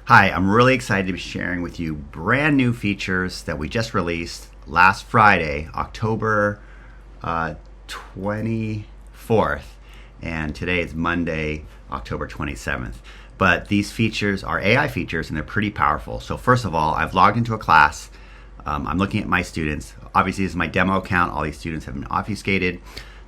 Hi, I'm really excited to be sharing with you brand new features that we just released last Friday, October 24th, and today is Monday, October 27th. But these features are AI features and they're pretty powerful. So, first of all, I've logged into a class. I'm looking at my students. Obviously, this is my demo account. All these students have been obfuscated,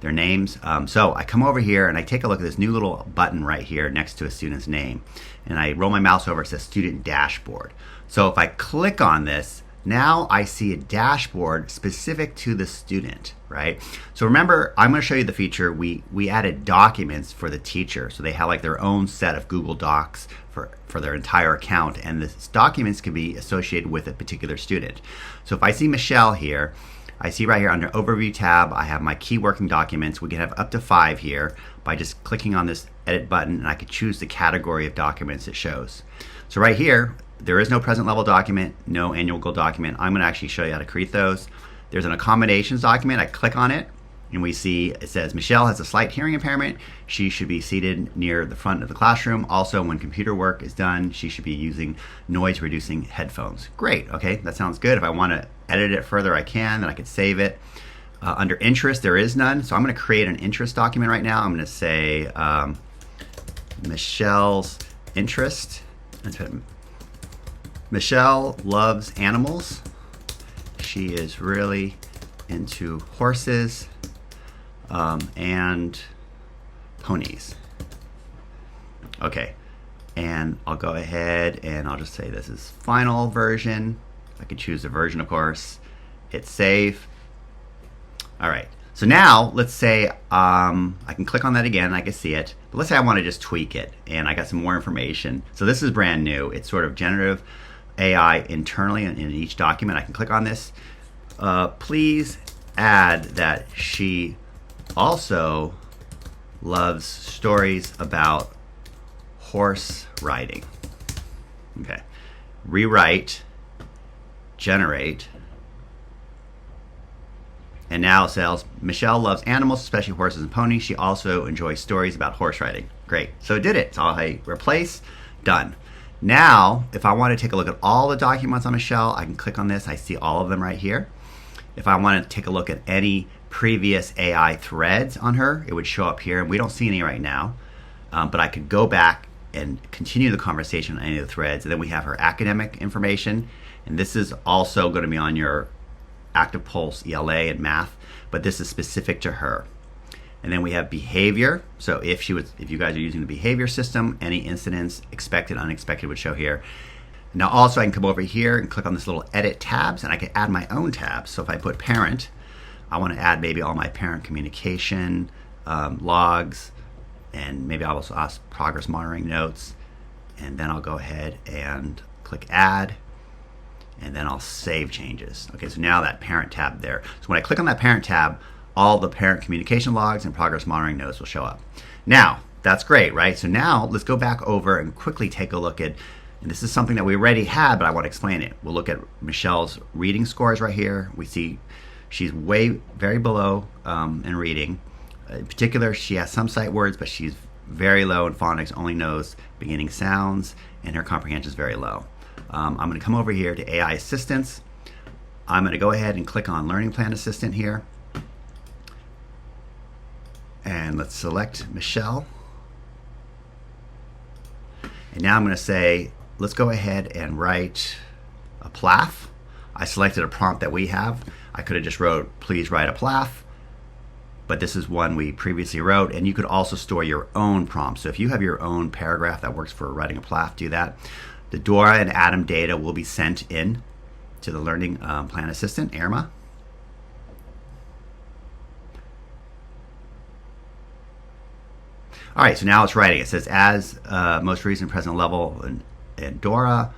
their names. So I come over here and I take a look at this new little button right here next to a student's name. And I roll my mouse over, it says student dashboard. So if I click on this, now I see a dashboard specific to the student, right? So remember, I'm going to show you the feature. We added documents for the teacher. So they have like their own set of Google Docs for their entire account. And the documents can be associated with a particular student. So if I see Michelle here, I see right here under Overview tab, I have my key working documents. We can have up to 5 here by just clicking on this edit button, and I could choose the category of documents it shows. So right here, there is no present level document, no annual goal document. I'm going to actually show you how to create those. There's an accommodations document. I click on it, and we see it says Michelle has a slight hearing impairment. She should be seated near the front of the classroom. Also, when computer work is done, she should be using noise reducing headphones. Great. Okay, that sounds good. If I want to edit it further, I can. Then I could save it. Under interest, there is none. So I'm going to create an interest document right now. I'm going to say Michelle's interest. Michelle loves animals. She is really into horses and ponies. Okay, and I'll go ahead and I'll just say this is final version. I could choose the version, of course. Hit save. All right, so now let's say I can click on that again and I can see it. But let's say I want to just tweak it and I got some more information. So this is brand new. It's sort of generative AI internally in each document. I can click on this. Please add that she also loves stories about horse riding. Okay. Rewrite, generate. And now it says, Michelle loves animals, especially horses and ponies. She also enjoys stories about horse riding. Great. So it did it. So I replace, done. Now, if I want to take a look at all the documents on Michelle, I can click on this. I see all of them right here. If I want to take a look at any previous AI threads on her, it would show up here. We don't see any right now, but I could go back and continue the conversation on any of the threads. And then we have her academic information. And this is also going to be on your Active Pulse ELA and math, but this is specific to her. And then we have behavior. So if you guys are using the behavior system, any incidents, expected, unexpected would show here. Now also I can come over here and click on this little edit tabs and I can add my own tabs. So if I put parent, I want to add maybe all my parent communication logs, and maybe I'll also ask progress monitoring notes, and then I'll go ahead and click add. And then I'll save changes. Okay, so now that parent tab there. So when I click on that parent tab, all the parent communication logs and progress monitoring notes will show up. Now, that's great, right? So now let's go back over and quickly take a look at, and this is something that we already had, but I want to explain it. We'll look at Michelle's reading scores right here. We see she's very below in reading. In particular, she has some sight words, but she's very low in phonics, only knows beginning sounds, and her comprehension is very low. I'm going to come over here to AI Assistance. I'm going to go ahead and click on Learning Plan Assistant here. And let's select Michelle. And now I'm going to say, let's go ahead and write a PLAAF. I selected a prompt that we have. I could have just wrote, please write a PLAAF. But this is one we previously wrote, and you could also store your own prompt. So if you have your own paragraph that works for writing a PLAAF, do that. The Dora and Adam data will be sent in to the Learning Plan Assistant, IRMA. All right, so now it's writing. It says, as most recent present level in Dora,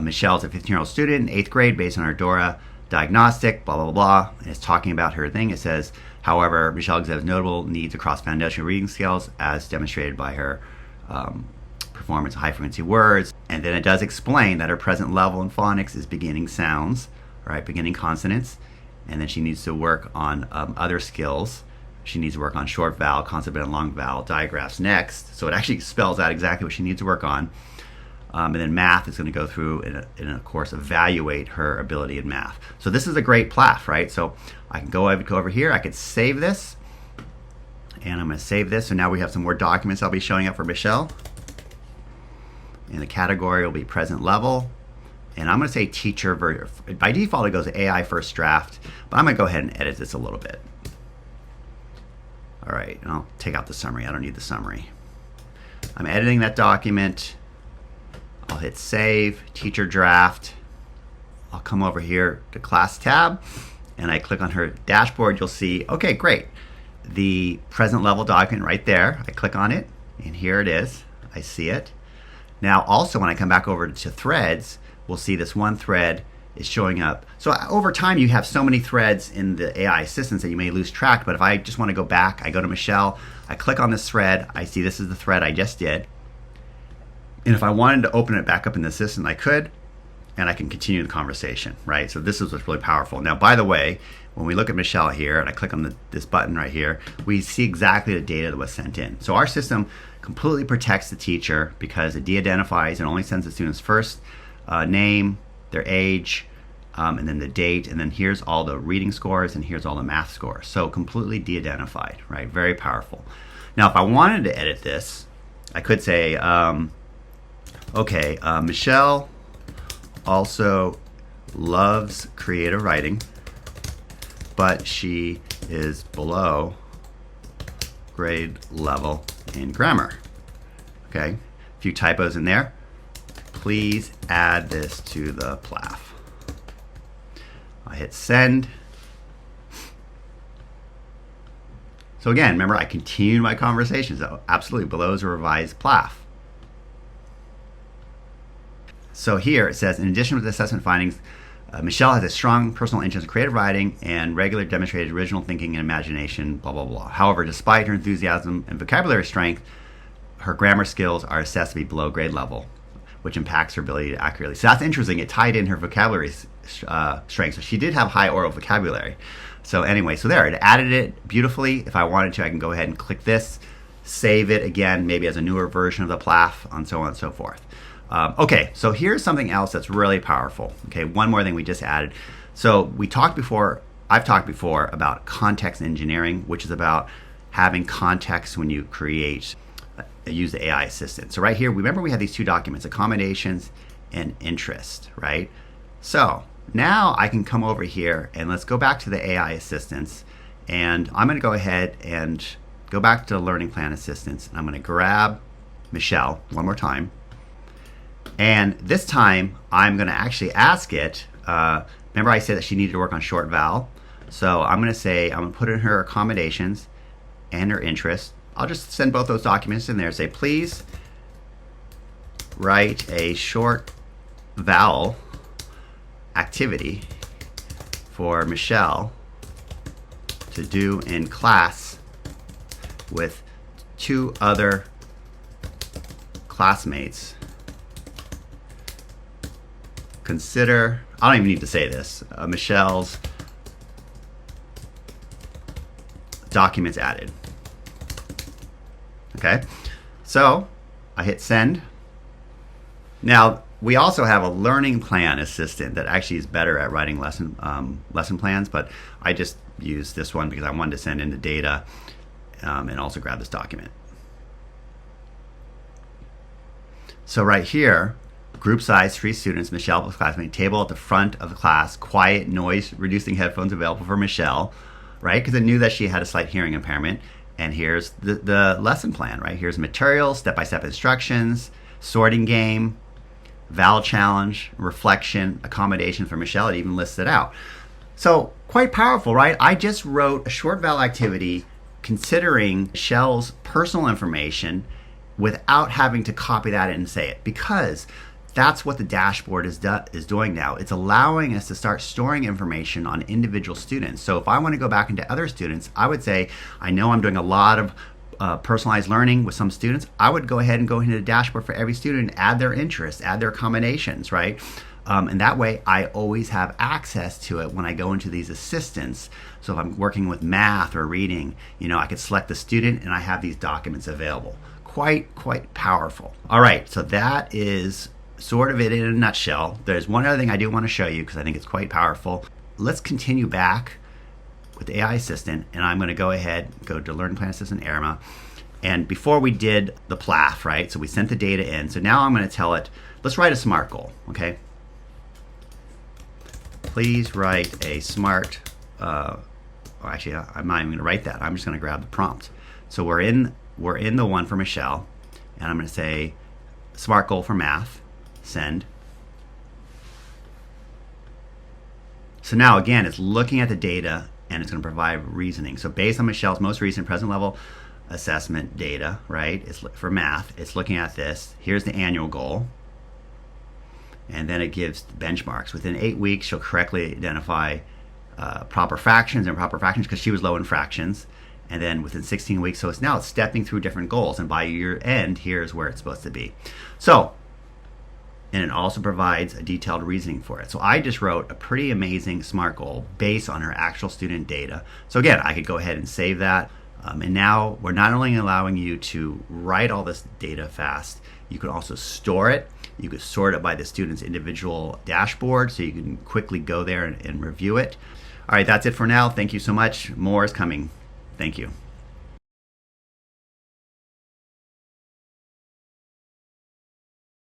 Michelle's a 15-year-old student in 8th grade based on her Dora diagnostic, blah, blah, blah, blah. And it's talking about her thing. It says, however, Michelle exhibits notable needs across foundational reading skills as demonstrated by her performance of high-frequency words. And then it does explain that her present level in phonics is beginning sounds, right, beginning consonants. And then she needs to work on other skills. She needs to work on short vowel, consonant and long vowel digraphs next. So it actually spells out exactly what she needs to work on. And then math is going to go through and of course, evaluate her ability in math. So this is a great PLAAF, right? So I can go over here. I could save this. And I'm going to save this. So now we have some more documents I'll be showing up for Michelle. And the category will be present level. And I'm going to say teacher. By default, it goes to AI first draft. But I'm going to go ahead and edit this a little bit. All right. And I'll take out the summary. I don't need the summary. I'm editing that document. I'll hit save, teacher draft. I'll come over here to class tab. And I click on her dashboard. You'll see, okay, great. The present level document right there. I click on it, and here it is. I see it. Now, also, when I come back over to threads, we'll see this one thread is showing up. So over time, you have so many threads in the AI assistants that you may lose track. But if I just want to go back, I go to Michelle, I click on this thread. I see this is the thread I just did. And if I wanted to open it back up in the assistant, I could, and I can continue the conversation, right? So this is what's really powerful. Now, by the way, when we look at Michelle here, and I click on this button right here, we see exactly the data that was sent in. So our system completely protects the teacher because it de-identifies and only sends the student's first name, their age, and then the date, and then here's all the reading scores, and here's all the math scores. So completely de-identified, right? Very powerful. Now, if I wanted to edit this, I could say, okay, Michelle also loves creative writing, but she is below grade level in grammar. Okay, a few typos in there. Please add this to the PLAAF. I hit send. So again, remember I continued my conversation, so absolutely below is a revised PLAAF. So here it says, in addition to the assessment findings, Michelle has a strong personal interest in creative writing and regularly demonstrated original thinking and imagination, blah, blah, blah. However, despite her enthusiasm and vocabulary strength, her grammar skills are assessed to be below grade level, which impacts her ability to accurately. So that's interesting. It tied in her vocabulary strength. So she did have high oral vocabulary. So anyway, so there, it added it beautifully. If I wanted to, I can go ahead and click this, save it again, maybe as a newer version of the PLAAF, and so on and so forth. Okay, so here's something else that's really powerful. Okay, one more thing we just added. So I've talked before about context engineering, which is about having context when you use the AI assistant. So right here, remember we have these two documents, accommodations and interest, right? So now I can come over here and let's go back to the AI assistants, and I'm gonna go ahead and go back to the learning plan assistants. I'm gonna grab Michelle one more time. And this time, I'm going to actually ask it. Remember I said that she needed to work on short vowel. So I'm going to put in her accommodations and her interest. I'll just send both those documents in there. Say, please write a short vowel activity for Michelle to do in class with 2 other classmates. Consider, I don't even need to say this, Michelle's documents added. Okay, so I hit send. Now, we also have a learning plan assistant that actually is better at writing lesson plans, but I just used this one because I wanted to send in the data and also grab this document. So right here, group size, 3 students, Michelle plus classmate, table at the front of the class, quiet, noise, reducing headphones available for Michelle, right? Because it knew that she had a slight hearing impairment. And here's the lesson plan, right? Here's materials, step-by-step instructions, sorting game, vowel challenge, reflection, accommodation for Michelle. It even lists it out. So quite powerful, right? I just wrote a short vowel activity considering Michelle's personal information without having to copy that in and say it, because that's what the dashboard is doing now. It's allowing us to start storing information on individual students. So if I want to go back into other students, I would say, I know I'm doing a lot of personalized learning with some students. I would go ahead and go into the dashboard for every student and add their interests, add their combinations, right? And that way I always have access to it when I go into these assistants. So if I'm working with math or reading, I could select the student and I have these documents available. Quite powerful. All right, so that is sort of it in a nutshell. There's one other thing I do want to show you because I think it's quite powerful. Let's continue back with the AI assistant, and I'm going to go ahead, go to Learning Plan Assistant ARMA. And before we did the PLAAF, right? So we sent the data in. So now I'm going to tell it, let's write a SMART goal, okay? Please write a SMART, actually, I'm not even going to write that. I'm just going to grab the prompt. So we're in the one for Michelle, and I'm going to say SMART goal for math, send. So now again, it's looking at the data and it's going to provide reasoning. So based on Michelle's most recent present level assessment data, right? It's for math. It's looking at this. Here's the annual goal. And then it gives benchmarks. Within 8 weeks, she'll correctly identify proper fractions and improper fractions because she was low in fractions. And then within 16 weeks, so it's stepping through different goals. And by year end, here's where it's supposed to be. So, and it also provides a detailed reasoning for it. So I just wrote a pretty amazing SMART goal based on her actual student data. So again, I could go ahead and save that. And now we're not only allowing you to write all this data fast, you can also store it. You could sort it by the student's individual dashboard so you can quickly go there and review it. All right, that's it for now. Thank you so much. More is coming. Thank you.